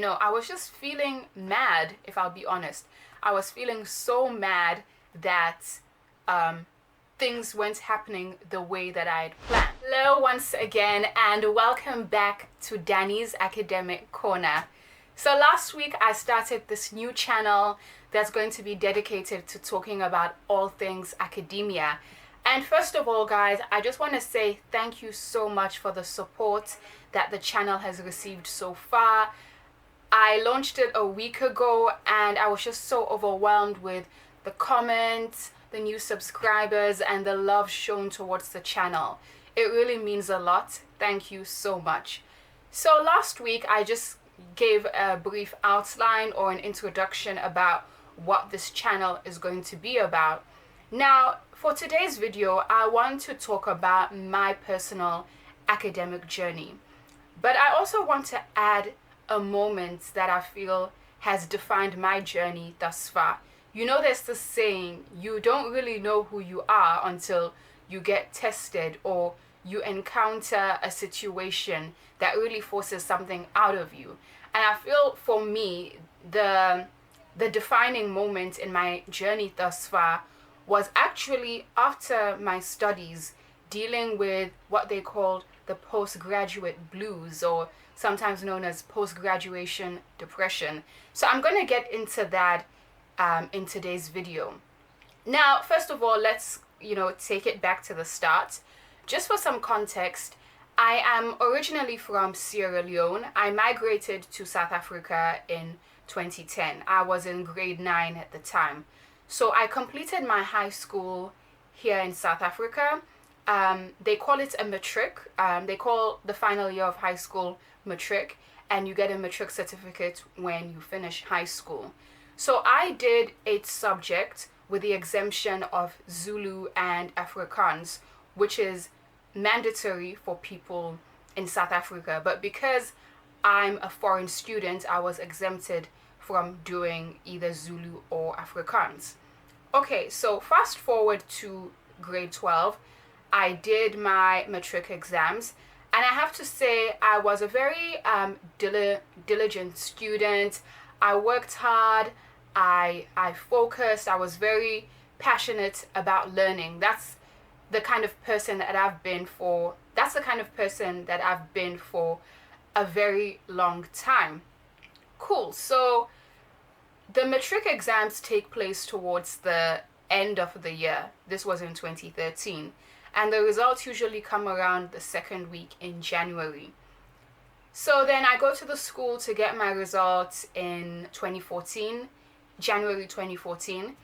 I was just feeling mad, if I'll be honest. I was feeling so mad that um, things weren't happening the way that I had planned. Hello, once again, and welcome back to Danny's Academic Corner. So, last week I started this new channel that's going to be dedicated to talking about all things academia. And first of all, guys, I just want to say thank you so much for the support that the channel has received so far. I launched it a week ago and I was just so overwhelmed with the comments, the new subscribers, and the love shown towards the channel. It really means a lot. Thank you so much. So last week I just gave a brief outline or an introduction about what this channel is going to be about. Now, for today's video, I want to talk about my personal academic journey. But I also want to add a moment that I feel has defined my journey thus far. There's this saying, you don't really know who you are until you get tested or you encounter a situation that really forces something out of you. And I feel for me, the defining moment in my journey thus far was actually after my studies, dealing with what they called the postgraduate blues, or sometimes known as post-graduation depression. So I'm going to get into that in today's video. Now, first of all, let's take it back to the start. Just for some context, I am originally from Sierra Leone. I migrated to South Africa in 2010. I was in grade 9 at the time. So I completed my high school here in South Africa. They call it a matric. They call the final year of high school matric, and you get a matric certificate when you finish high school. So I did 8 subjects with the exemption of Zulu and Afrikaans, which is mandatory for people in South Africa. But because I'm a foreign student, I was exempted from doing either Zulu or Afrikaans. Okay, so fast forward to grade 12. I did my matric exams, and I have to say I was a very diligent student. I worked hard, I focused, I was very passionate about learning. That's the kind of person that I've been for a very long time. Cool. So the matric exams take place towards the end of the year. This was in 2013. And the results usually come around the second week in January. So then I go to the school to get my results in 2014, January 2014,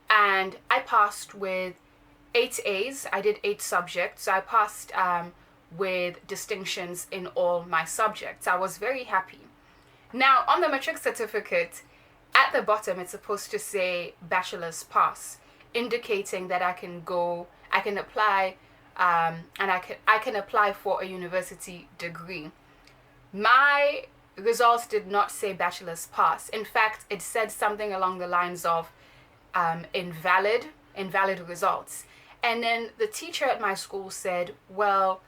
and I passed with 8 A's. I did 8 subjects. So I passed with distinctions in all my subjects. I was very happy. Now, on the matric certificate, at the bottom, it's supposed to say bachelor's pass, indicating that I can apply and I can apply for a university degree. My results did not say bachelor's pass. In fact, it said something along the lines of invalid results. And then the teacher at my school said, well,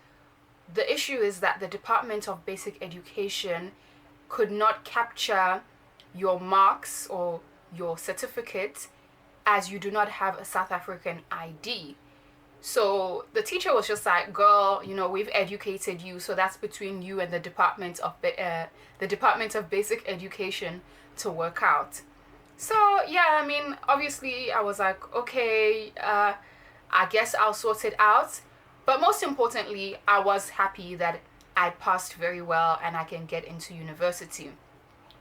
the issue is that the Department of Basic Education could not capture your marks or your certificate as you do not have a South African ID. So the teacher was just like, girl, we've educated you, so that's between you and the Department of Basic Education to work out. So yeah, obviously I was like, okay, I guess I'll sort it out. But most importantly, I was happy that I passed very well and I can get into university.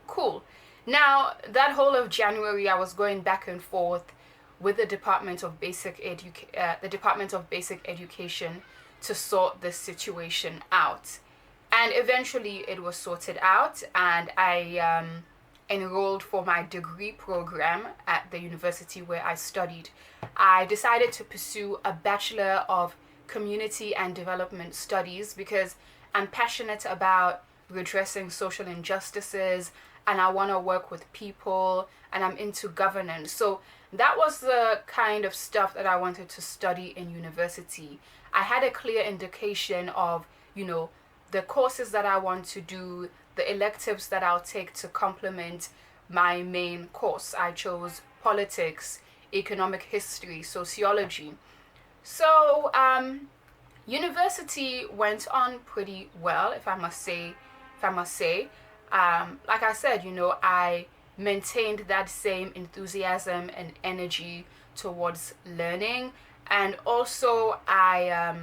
Cool. Now, that whole of January, I was going back and forth with the Department of Basic Education to sort this situation out. And eventually it was sorted out, and I enrolled for my degree program at the university where I studied. I decided to pursue a Bachelor of Community and Development Studies because I'm passionate about redressing social injustices, and I want to work with people, and I'm into governance. So that was the kind of stuff that I wanted to study in university. I had a clear indication of, the courses that I want to do, the electives that I'll take to complement my main course. I chose politics, economic history, sociology. So, university went on pretty well, if I must say. Like I said, I maintained that same enthusiasm and energy towards learning, and also I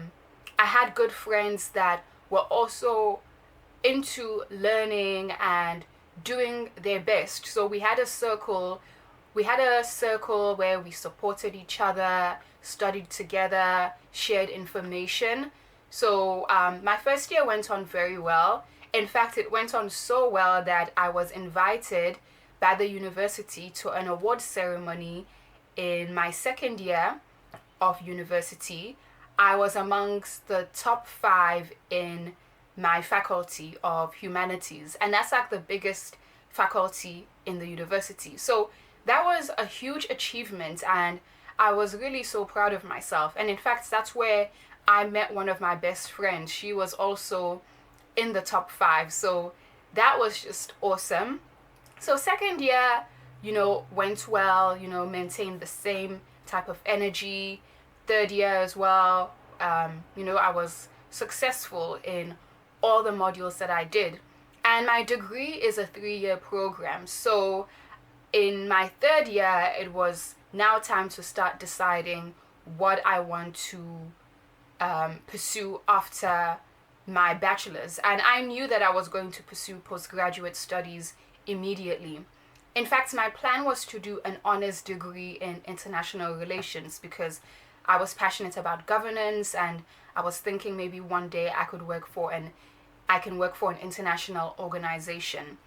had good friends that were also into learning and doing their best. So we had a circle where we supported each other, studied together, shared information. So my first year went on very well. In fact, it went on so well that I was invited by the university to an award ceremony in my second year of university. I was amongst the top 5 in my faculty of humanities, and that's like the biggest faculty in the university. So that was a huge achievement, and I was really so proud of myself. And in fact, that's where I met one of my best friends. She was also in the top 5. So that was just awesome. So second year, went well, maintained the same type of energy. Third year as well, I was successful in all the modules that I did. And my degree is a 3-year program. So in my third year, it was now time to start deciding what I want to pursue after my bachelor's. And I knew that I was going to pursue postgraduate studies immediately. In fact, my plan was to do an honors degree in international relations because I was passionate about governance, and I was thinking maybe one day I can work for an international organization.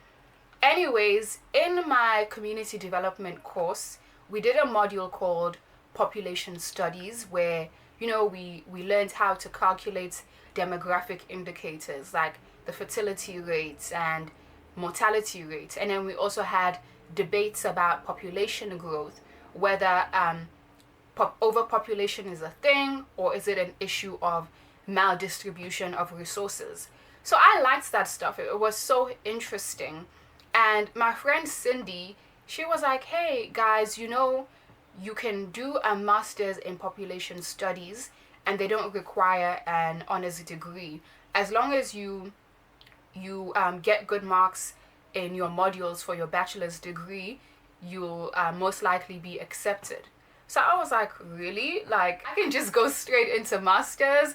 Anyways, in my community development course, we did a module called population studies where we learned how to calculate demographic indicators like the fertility rates and mortality rates. And then we also had debates about population growth, whether overpopulation is a thing or is it an issue of maldistribution of resources. So I liked that stuff. It was so interesting. And my friend Cindy, she was like, hey guys, you can do a master's in population studies and they don't require an honors degree. As long as you get good marks in your modules for your bachelor's degree, you'll most likely be accepted. So I was like, really? Like, I can just go straight into master's?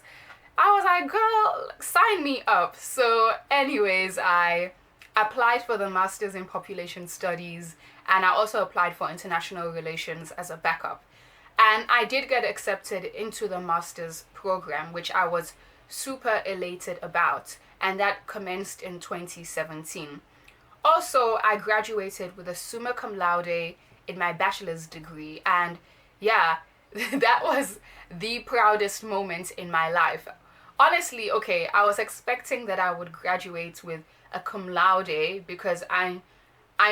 I was like, girl, sign me up. So anyways, I applied for the master's in population studies, and I also applied for international relations as a backup. And I did get accepted into the master's program, which I was super elated about. And that commenced in 2017. Also, I graduated with a summa cum laude in my bachelor's degree. And yeah, that was the proudest moment in my life. Honestly, okay, I was expecting that I would graduate with a cum laude because I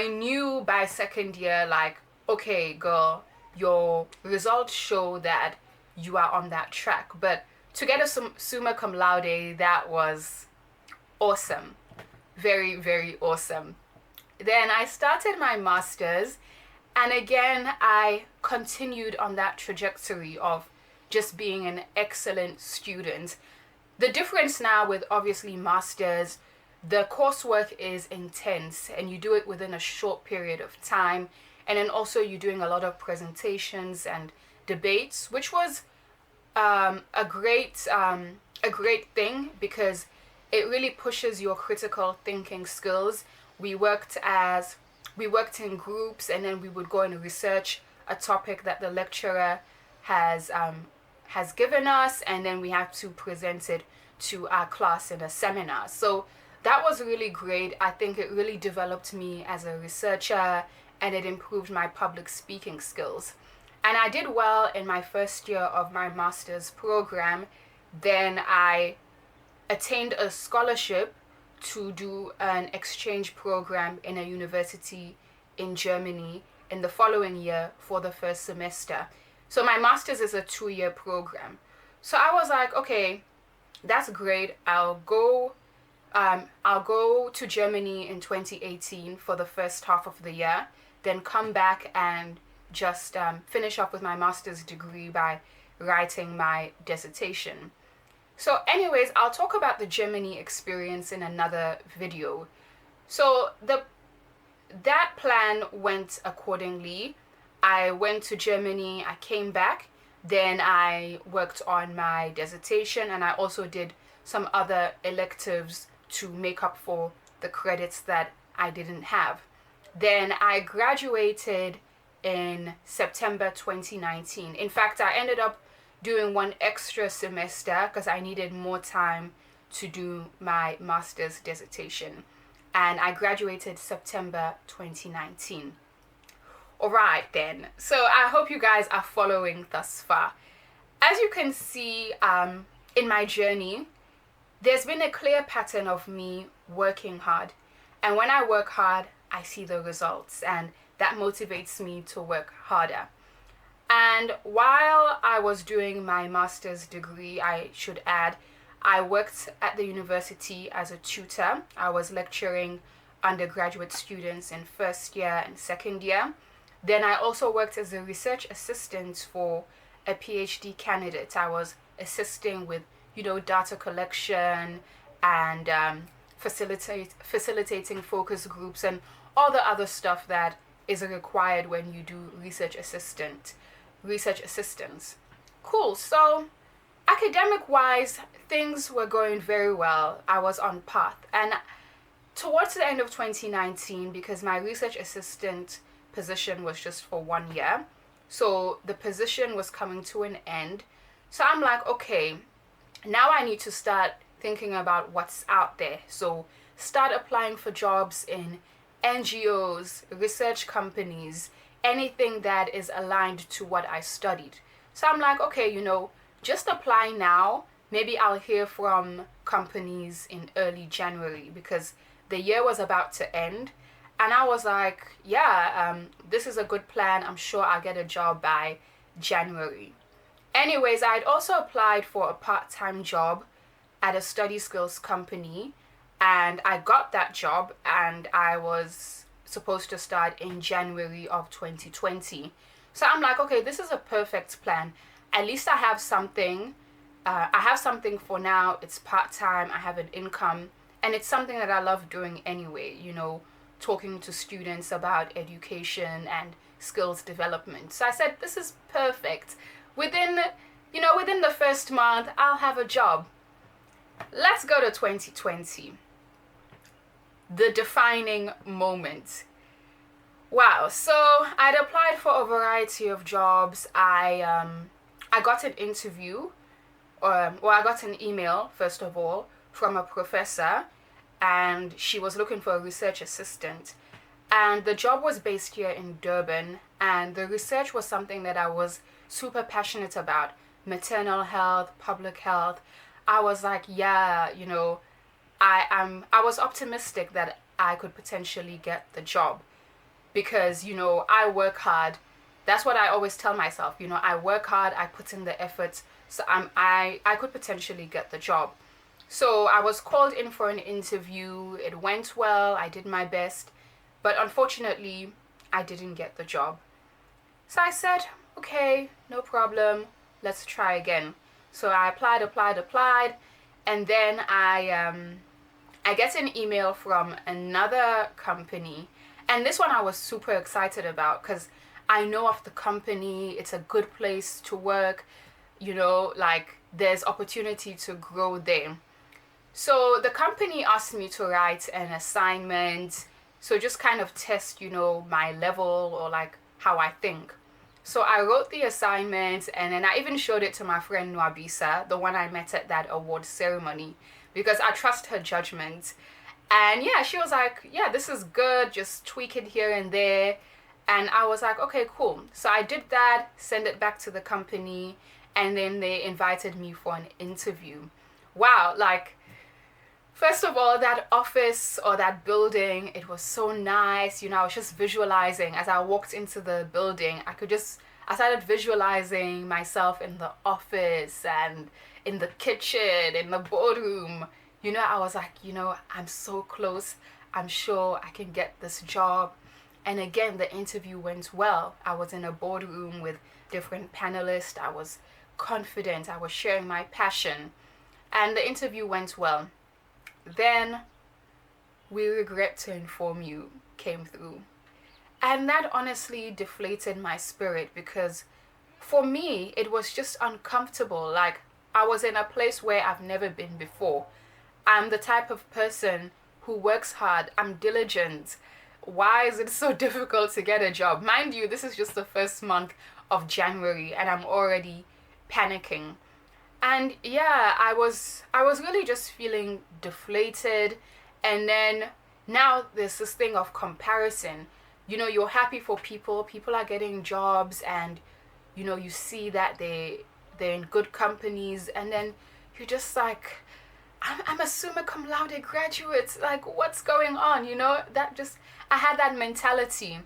knew by second year, like, okay, girl, your results show that you are on that track. But to get a summa cum laude, that was awesome. Very, very awesome. Then I started my master's, and again, I continued on that trajectory of just being an excellent student. The difference now with obviously masters, the coursework is intense and you do it within a short period of time. And then also you're doing a lot of presentations and debates, which was a great thing because it really pushes your critical thinking skills. We worked in groups, and then we would go and research a topic that the lecturer has given us, and then we have to present it to our class in a seminar. So that was really great. I think it really developed me as a researcher, and it improved my public speaking skills. And I did well in my first year of my master's program. Then I attained a scholarship to do an exchange program in a university in Germany in the following year for the first semester. So my master's is a 2-year program. So I was like, okay, that's great. I'll go I'll go to Germany in 2018 for the first half of the year, then come back and just finish up with my master's degree by writing my dissertation. So anyways, I'll talk about the Germany experience in another video. So that plan went accordingly. I went to Germany, I came back, then I worked on my dissertation, and I also did some other electives to make up for the credits that I didn't have. Then I graduated in September 2019. In fact, I ended up doing one extra semester because I needed more time to do my master's dissertation. And I graduated September 2019. Alright then, so I hope you guys are following thus far. As you can see in my journey, there's been a clear pattern of me working hard. And when I work hard, I see the results, and that motivates me to work harder. And while I was doing my master's degree, I should add, I worked at the university as a tutor. I was lecturing undergraduate students in first year and second year. Then I also worked as a research assistant for a PhD candidate. I was assisting with, data collection and facilitating focus groups and all the other stuff that is required when you do research assistance. Cool. So academic wise, things were going very well. I was on path. And towards the end of 2019, because my research assistant position was just for 1 year, so the position was coming to an end. So I'm like, okay, now I need to start thinking about what's out there. So start applying for jobs in NGOs, research companies, anything that is aligned to what I studied. So I'm like, okay, just apply now. Maybe I'll hear from companies in early January, because the year was about to end. And I was like, yeah, this is a good plan. I'm sure I'll get a job by January. Anyways, I'd also applied for a part-time job at a study skills company, and I got that job, and I was supposed to start in January of 2020. So I'm like, okay, this is a perfect plan. At least I have something. I have something for now. It's part-time. I have an income, and it's something that I love doing anyway, talking to students about education and skills development. So I said, this is perfect. Within the first month, I'll have a job. Let's go to 2020. The defining moment. Wow. So I'd applied for a variety of jobs. I got an interview, I got an email, first of all, from a professor, and she was looking for a research assistant. And the job was based here in Durban, and the research was something that I was super passionate about. Maternal health, public health. I was like, yeah, I was optimistic that I could potentially get the job, because I work hard. That's what I always tell myself. I work hard, I put in the effort, so I could potentially get the job. So I was called in for an interview. It went well. I did my best, but unfortunately, I didn't get the job. So I said, okay, no problem. Let's try again. So I applied, and then I get an email from another company, and this one I was super excited about because I know of the company. It's a good place to work. There's opportunity to grow there. So the company asked me to write an assignment, so just kind of test, my level or how I think. So I wrote the assignment, and then I even showed it to my friend Nwabisa, the one I met at that award ceremony, because I trust her judgment. And yeah, she was like, yeah, this is good, just tweak it here and there. And I was like, okay, cool. So I did that, sent it back to the company, and then they invited me for an interview. Wow, first of all, that office or that building, it was so nice. I was just visualizing as I walked into the building. I started visualizing myself in the office and in the kitchen, in the boardroom, I was like, I'm so close. I'm sure I can get this job. And again, the interview went well. I was in a boardroom with different panelists. I was confident. I was sharing my passion. And the interview went well. Then, we regret to inform you, came through. And that honestly deflated my spirit because for me, it was just uncomfortable. Like, I was in a place where I've never been before. I'm the type of person who works hard. I'm diligent. Why is it so difficult to get a job? Mind you, this is just the first month of January and I'm already panicking. And yeah, I was really just feeling deflated. And then now there's this thing of comparison. You're happy for people are getting jobs, and you see that they're in good companies, and then you're just like, I'm a summa cum laude graduate. Like, what's going on? That just, I had that mentality.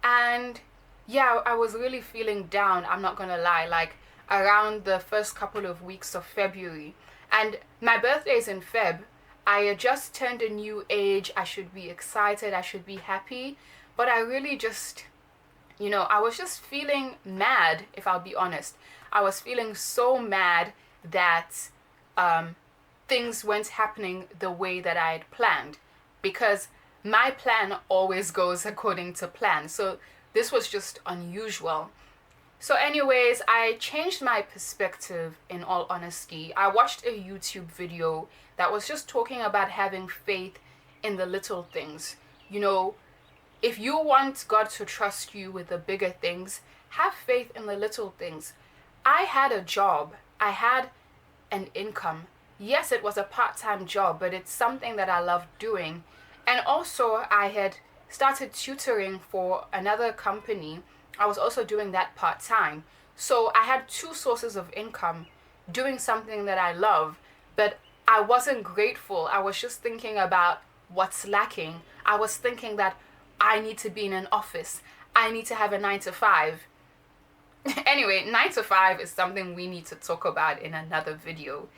And yeah, I was really feeling down. I'm not gonna lie. Like, around the first couple of weeks of February. And my birthday is in Feb. I had just turned a new age. I should be excited. I should be happy. But I really just, I was just feeling mad, if I'll be honest. I was feeling so mad that things weren't happening the way that I had planned. Because my plan always goes according to plan. So this was just unusual. So anyways, I changed my perspective, in all honesty. I watched a YouTube video that was just talking about having faith in the little things. If you want God to trust you with the bigger things, have faith in the little things. I had a job. I had an income. Yes, it was a part-time job, but it's something that I loved doing. And also, I had started tutoring for another company. I was also doing that part-time. So I had two sources of income, doing something that I love, but I wasn't grateful. I was just thinking about what's lacking. I was thinking that I need to be in an office. I need to have a 9 to 5. Anyway, 9 to 5 is something we need to talk about in another video.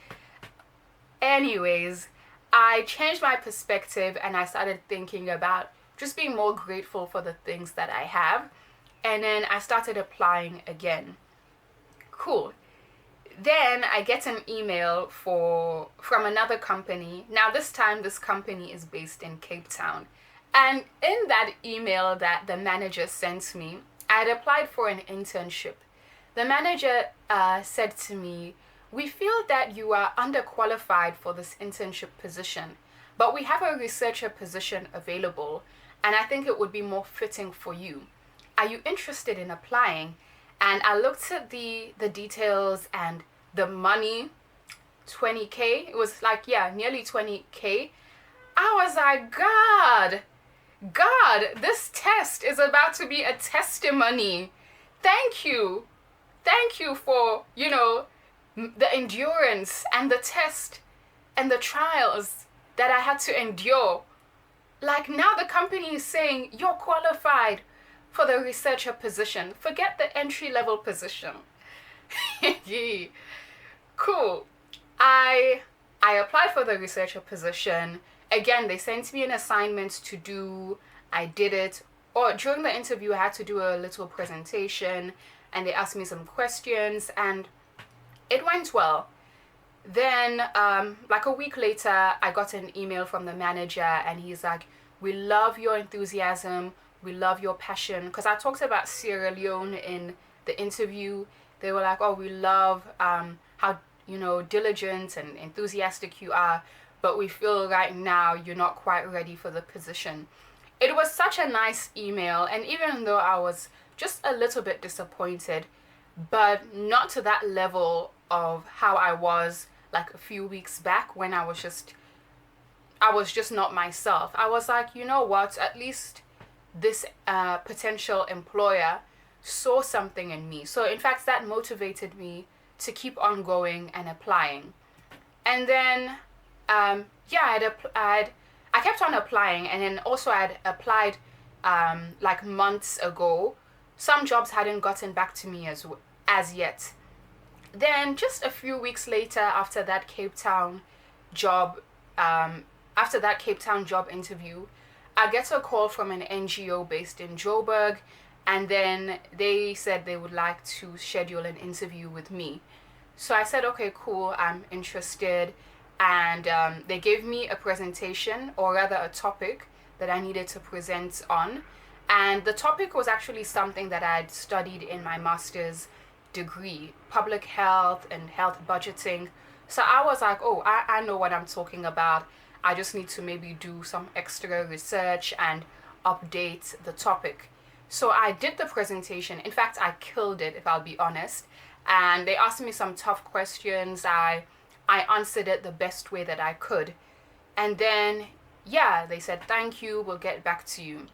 Anyways, I changed my perspective and I started thinking about just being more grateful for the things that I have. And then I started applying again. Cool. Then I get an email from another company. Now this time this company is based in Cape Town. And in that email that the manager sent me, I had applied for an internship. The manager said to me, "We feel that you are underqualified for this internship position, but we have a researcher position available, and I think it would be more fitting for you. Are you interested in applying?" And I looked at the details and the money, 20K. It was like, yeah, nearly 20K. I was like, God, this test is about to be a testimony. Thank you. Thank you for, the endurance and the test and the trials that I had to endure. Like, now the company is saying you're qualified for the researcher position. Forget the entry-level position. Cool. I applied for the researcher position. Again, they sent me an assignment to do. I did it. Or during the interview, I had to do a little presentation, and they asked me some questions, and it went well. Then, like a week later, I got an email from the manager, and he's like, "We love your enthusiasm. We love your passion." Because I talked about Sierra Leone in the interview. They were like, "Oh, we love how, diligent and enthusiastic you are, but we feel right now you're not quite ready for the position." It was such a nice email, and even though I was just a little bit disappointed, but not to that level of how I was like a few weeks back when I was just not myself. I was like, you know what, at least this potential employer saw something in me. So in fact, that motivated me to keep on going and applying. And then I kept on applying, and then also I had applied like months ago. Some jobs hadn't gotten back to me as yet. Then just a few weeks later, after that Cape Town job after that Cape Town job interview, I get a call from an NGO based in Joburg, and then they said they would like to schedule an interview with me. So I said, okay, cool, I'm interested. And they gave me a presentation, or rather a topic that I needed to present on. And the topic was actually something that I'd studied in my master's degree, public health and health budgeting. So I was like, oh, I know what I'm talking about. I just need to maybe do some extra research and update the topic. So I did the presentation. In fact, I killed it, if I'll be honest. And they asked me some tough questions. I answered it the best way that I could. And then, yeah, they said, thank you, we'll get back to you.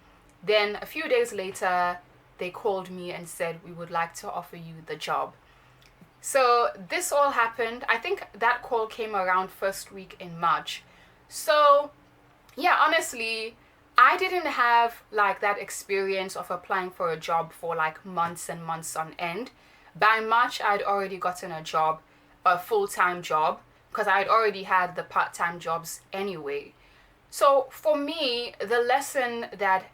Then a few days later, they called me and said, we would like to offer you the job. So this all happened. I think that call came around first week in March. So, yeah, honestly, I didn't have like that experience of applying for a job for like months and months on end. By March, I'd already gotten a job, a full-time job, because I'd already had the part-time jobs anyway. So for me, the lesson that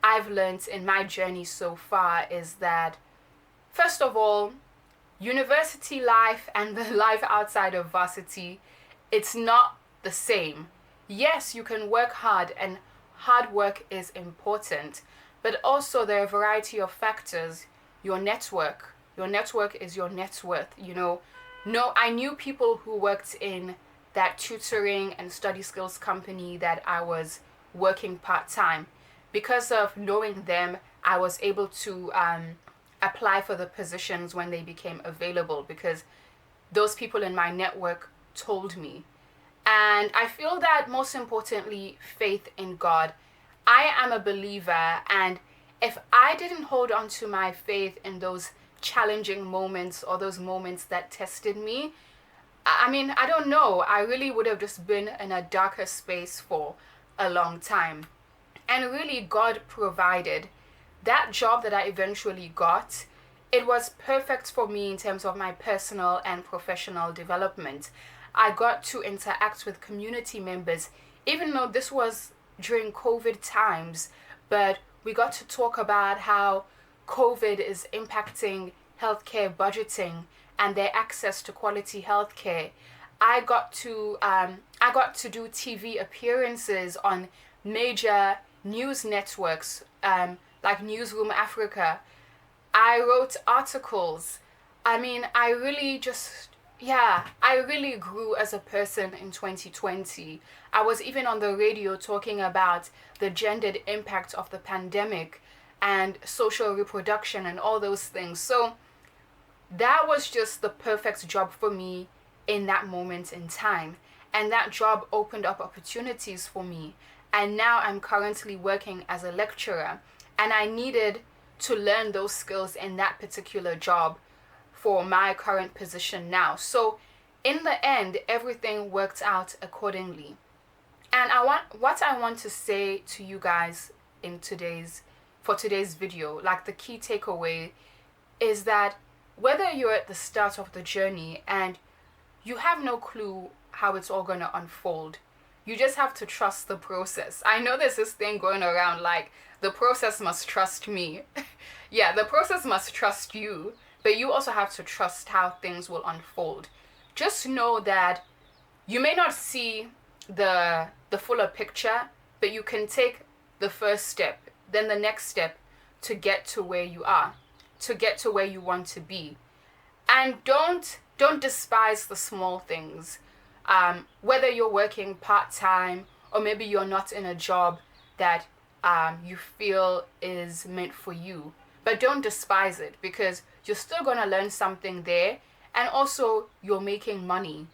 I've learned in my journey so far is that, first of all, university life and the life outside of varsity, it's not the same. Yes, you can work hard, and hard work is important, but also there are a variety of factors. Your network is your net worth. No, I knew people who worked in that tutoring and study skills company that I was working part-time. Because of knowing them, I was able to apply for the positions when they became available, because those people in my network told me. And I feel that most importantly, faith in God. I am a believer, and if I didn't hold on to my faith in those challenging moments or those moments that tested me, I mean, I don't know, I really would have just been in a darker space for a long time. And really, God provided. That job that I eventually got, it was perfect for me in terms of my personal and professional development. I got to interact with community members, even though this was during COVID times, but we got to talk about how COVID is impacting healthcare budgeting and their access to quality healthcare. I got to do TV appearances on major news networks, like Newsroom Africa. I wrote articles. I mean, I really grew as a person in 2020. I was even on the radio talking about the gendered impact of the pandemic and social reproduction and all those things. So that was just the perfect job for me in that moment in time. And that job opened up opportunities for me. And now I'm currently working as a lecturer, and I needed to learn those skills in that particular job for my current position now. So in the end, everything worked out accordingly. And what I want to say to you guys for today's video, like the key takeaway, is that whether you're at the start of the journey and you have no clue how it's all going to unfold, you just have to trust the process. I know there's this thing going around like, the process must trust me. Yeah, the process must trust you, but you also have to trust how things will unfold. Just know that you may not see the fuller picture, but you can take the first step, then the next step to get to where you are, to get to where you want to be. And don't despise the small things. Whether you're working part-time or maybe you're not in a job that you feel is meant for you, but don't despise it, because you're still going to learn something there, and also you're making money.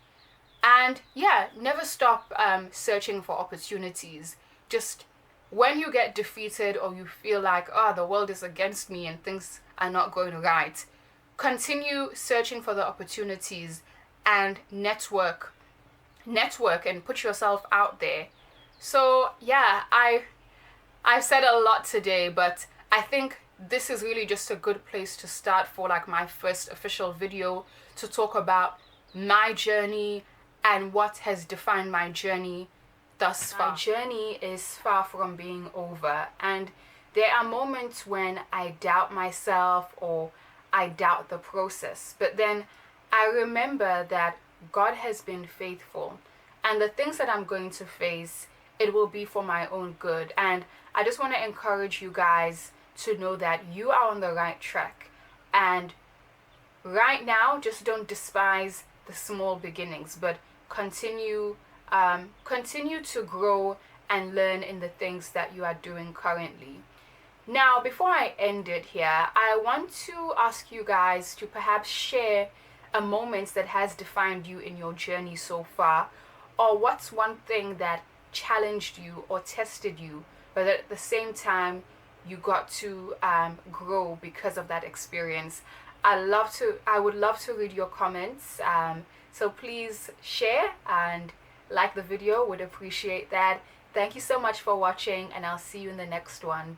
And yeah, never stop searching for opportunities. Just when you get defeated or you feel like, oh, the world is against me and things are not going right, continue searching for the opportunities and network and put yourself out there. So yeah, I've said a lot today, but I think this is really just a good place to start for like my first official video, to talk about my journey and what has defined my journey thus far. My journey is far from being over, and there are moments when I doubt myself or I doubt the process. But then I remember that God has been faithful, and the things that I'm going to face, it will be for my own good. And I just want to encourage you guys to know that you are on the right track. And right now, just don't despise the small beginnings, but continue to grow and learn in the things that you are doing currently. Now, before I end it here, I want to ask you guys to perhaps share a moment that has defined you in your journey so far, or what's one thing that challenged you or tested you, but at the same time you got to grow because of that experience. I would love to read your comments. So please share and like the video. Would appreciate that. Thank you so much for watching, and I'll see you in the next one.